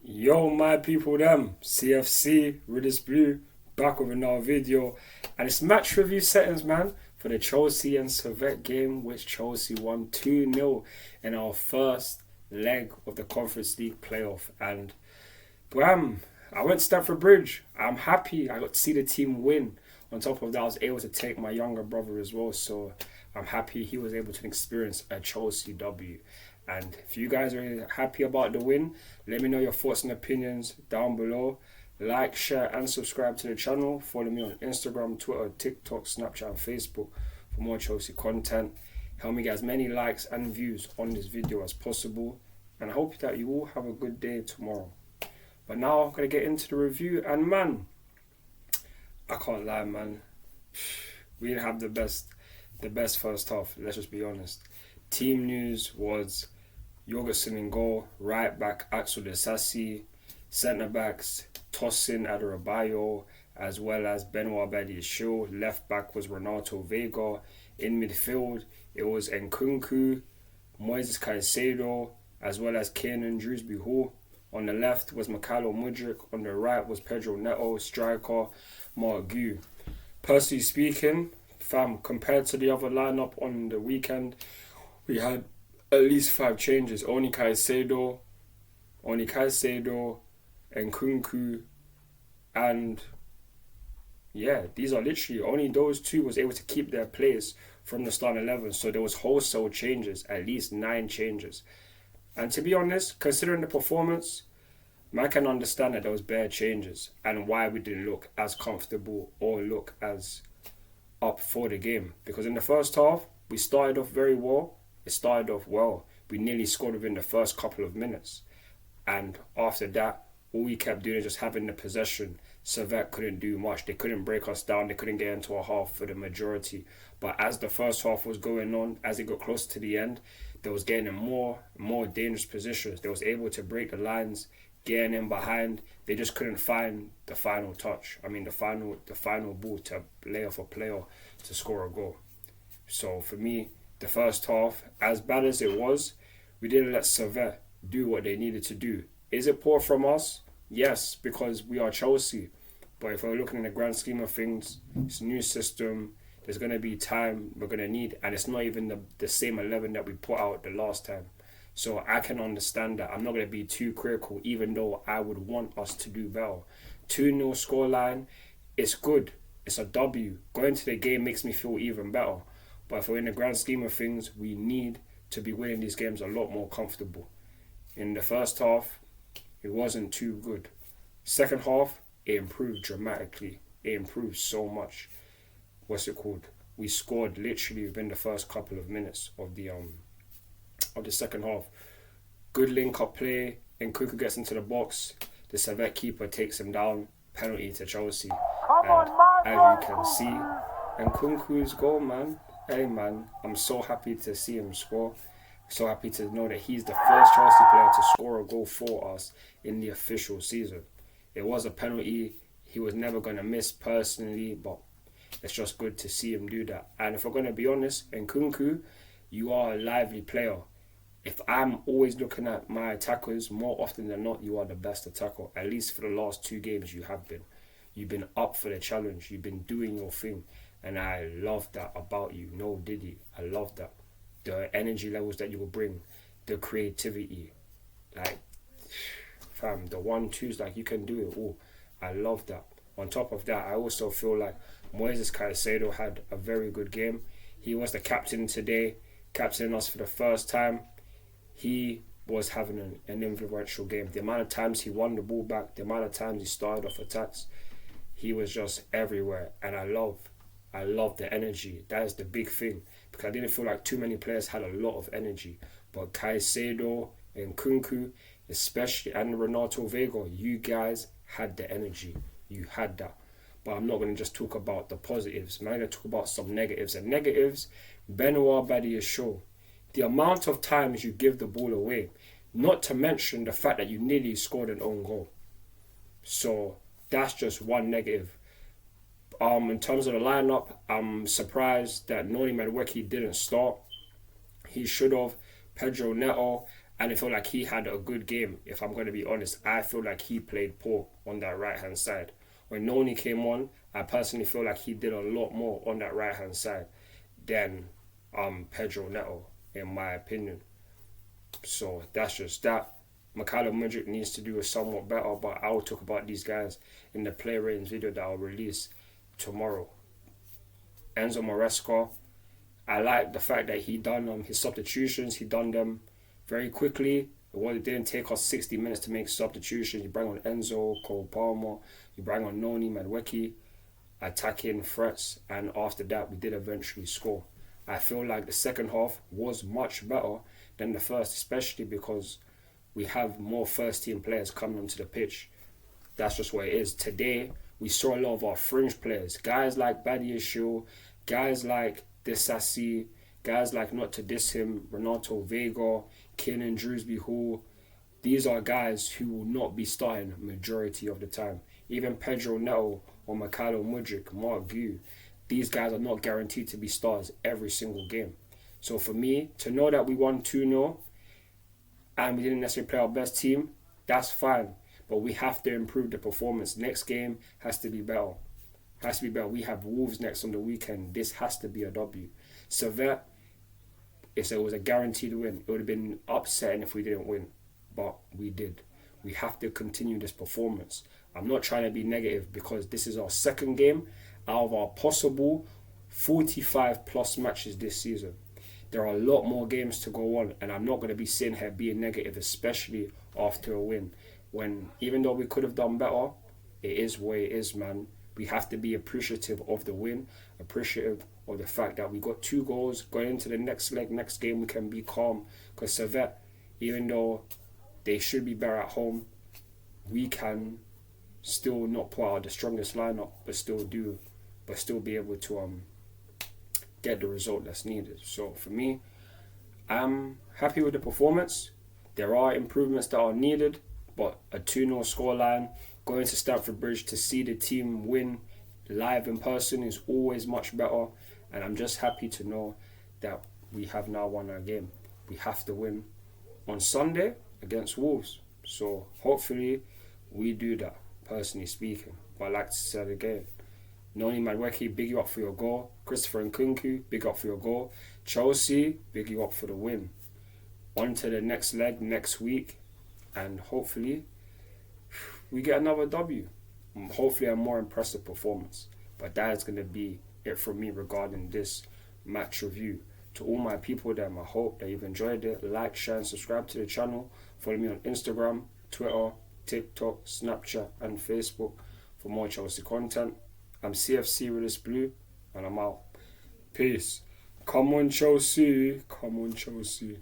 Yo, my people, them CFC, Ridders Blue, back with another video, and it's match review settings, man, for the Chelsea and Servette game, which Chelsea won 2-0 in our first leg of the Conference League playoff. And bam, I went to Stamford Bridge. I'm happy. I got to see the team win. On top of that, I was able to take my younger brother as well, so I'm happy he was able to experience a Chelsea W. And if you guys are happy about the win, let me know your thoughts and opinions down below. Like, share, and subscribe to the channel. Follow me on Instagram, Twitter, TikTok, Snapchat, and Facebook for more Chelsea content. Help me get as many likes and views on this video as possible. And I hope that you all have a good day tomorrow. But now I'm going to get into the review. And man, I can't lie, man. We didn't have the best first half, let's just be honest. Team news was Jorgensen in goal, right back Axel Disasi, centre backs Tosin Adarabioyo, as well as Benoit Badiashile. Left back was Renato Vega. In midfield, it was Nkunku, Moises Caicedo, as well as Kiernan Dewsbury-Hall. On the left was Mikhailo Mudryk. On the right was Pedro Neto, striker Mark Gu. Personally speaking, fam, compared to the other lineup on the weekend, we had at least 5 changes. Only Caicedo, Nkunku, and yeah, these are literally only those two was able to keep their place from the starting 11. So there was wholesale changes, at least 9 changes. And to be honest, considering the performance, I can understand that there was bare changes and why we didn't look as comfortable or look as up for the game. Because in the first half, we started off very well. It started off well. We nearly scored within the first couple of minutes. And after that, all we kept doing is just having the possession. Servette couldn't do much. They couldn't break us down. They couldn't get into a half for the majority. But as the first half was going on, as it got close to the end, they was getting in more dangerous positions. They was able to break the lines, getting in behind. They just couldn't find the final touch. I mean, the final ball to lay off a player to score a goal. So for me, the first half, as bad as it was, we didn't let Servette do what they needed to do. Is it poor from us? Yes, because we are Chelsea. But if we're looking in the grand scheme of things, it's a new system. There's going to be time we're going to need. And it's not even the same 11 that we put out the last time. So I can understand that. I'm not going to be too critical, even though I would want us to do better. 2-0 scoreline, it's good. It's a W. Going to the game makes me feel even better. But if we're in the grand scheme of things, we need to be winning these games a lot more comfortable. In the first half, it wasn't too good. Second half, it improved dramatically. It improved so much. We scored literally within the first couple of minutes of the second half. Good link-up play. Nkunku gets into the box. The Servette keeper takes him down. Penalty to Chelsea. And as you can see, Nkunku's goal, man. Hey man, I'm so happy to see him score. So happy to know that he's the first Chelsea player to score a goal for us in the official season. It was a penalty. He was never going to miss personally, but it's just good to see him do that. And if we're going to be honest, Nkunku, you are a lively player. If I'm always looking at my attackers, more often than not, you are the best attacker. At least for the last 2 games you have been. You've been up for the challenge. You've been doing your thing. And I love that about you. No Diddy. I love that. The energy levels that you will bring. The creativity. Like, fam, the 1-2s, like, you can do it all. I love that. On top of that, I also feel like Moises Caicedo had a very good game. He was the captain today, captaining us for the first time. He was having an influential game. The amount of times he won the ball back, the amount of times he started off attacks, he was just everywhere. And I love the energy. That is the big thing. Because I didn't feel like too many players had a lot of energy. But Caicedo and Nkunku, especially, and Renato Vega, you guys had the energy. You had that. But I'm not going to just talk about the positives. I'm going to talk about some negatives. And negatives, Benoit Badiashile. The amount of times you give the ball away. Not to mention the fact that you nearly scored an own goal. So that's just one negative. In terms of the lineup, I'm surprised that Noni Madueke didn't start. He should have. Pedro Neto And I feel like he had a good game. If I'm going to be honest, I feel like he played poor on that right hand side. When Noni came on, I personally feel like he did a lot more on that right hand side than Pedro Neto, in my opinion. So that's just that. Mikhailo Mudryk needs to do somewhat better, but I will talk about these guys in the play ratings video that I'll release tomorrow. Enzo Maresca, I like the fact that he done his substitutions. He done them very quickly. It didn't take us 60 minutes to make substitutions. You bring on Enzo, Cole Palmer, you bring on Noni, Madueke, attacking threats, and after that we did eventually score. I feel like the second half was much better than the first, especially because we have more first team players coming onto the pitch. That's just what it is. Today, we saw a lot of our fringe players. Guys like Badiashile, guys like Disasi, guys like, not to diss him, Renato Vega, Kiernan Drewsby Hall. These are guys who will not be starting majority of the time. Even Pedro Neto or Mikhailo Mudryk, Mark Gu, these guys are not guaranteed to be stars every single game. So for me, to know that we won 2-0 and we didn't necessarily play our best team, that's fine. But we have to improve the performance. Next game has to be better. Has to be better. We have Wolves next on the weekend. This has to be a W. Servette, it was a guaranteed win. It would have been upsetting if we didn't win. But we did. We have to continue this performance. I'm not trying to be negative because this is our second game out of our possible 45 plus matches this season. There are a lot more games to go on, and I'm not going to be sitting here being negative, especially after a win. When, even though we could have done better, it is what it is, man. We have to be appreciative of the win, appreciative of the fact that we got 2 goals. Going into the next leg, next game, we can be calm. Because Servette, even though they should be better at home, we can still not put out the strongest lineup, but still be able to get the result that's needed. So for me, I'm happy with the performance. There are improvements that are needed, but a 2-0 scoreline, going to Stamford Bridge to see the team win live in person is always much better. And I'm just happy to know that we have now won our game. We have to win on Sunday against Wolves. So hopefully we do that, personally speaking. But like I said again, Noni Madueke, big you up for your goal. Christopher Nkunku, big up for your goal. Chelsea, big you up for the win. On to the next leg next week, and hopefully we get another W. Hopefully a more impressive performance. But that is going to be it from me regarding this match review. To all my people there, I hope that you've enjoyed it. Like, share and subscribe to the channel. Follow me on Instagram, Twitter, TikTok, Snapchat and Facebook for more Chelsea content. I'm CFC with this blue, and I'm out. Peace. Come on, Chelsea. Come on, Chelsea.